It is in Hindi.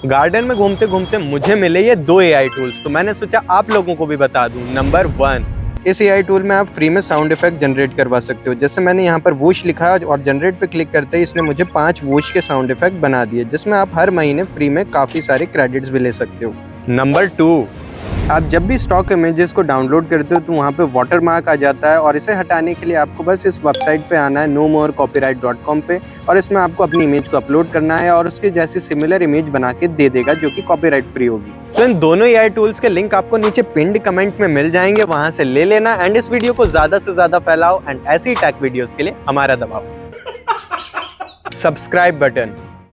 गार्डन में घूमते घूमते मुझे मिले ये 2 एआई टूल्स, तो मैंने सोचा आप लोगों को भी बता दूं। नंबर 1, इस एआई टूल में आप फ्री में साउंड इफेक्ट जनरेट करवा सकते हो। जैसे मैंने यहाँ पर वूश लिखा है और जनरेट पे क्लिक करते ही इसने मुझे 5 वूश के साउंड इफेक्ट बना दिए, जिसमें आप हर महीने फ्री में काफ़ी सारे क्रेडिट्स भी ले सकते हो। नंबर 2, आप जब भी स्टॉक इमेजेस को डाउनलोड करते हो तो वहाँ पे वाटर मार्क आ जाता है, और इसे हटाने के लिए आपको बस इस वेबसाइट पे आना है nomorcopyright.com पे, और इसमें आपको अपनी इमेज को अपलोड करना है और उसके जैसी सिमिलर इमेज बना के दे देगा जो कि कॉपीराइट फ्री होगी। तो इन दोनों एआई टूल्स के लिंक आपको नीचे पिन्ड कमेंट में मिल जाएंगे, वहां से ले लेना एंड इस वीडियो को ज्यादा से ज्यादा फैलाओ एंड ऐसी टेक वीडियोस के लिए हमारा दबाओ। Subscribe button.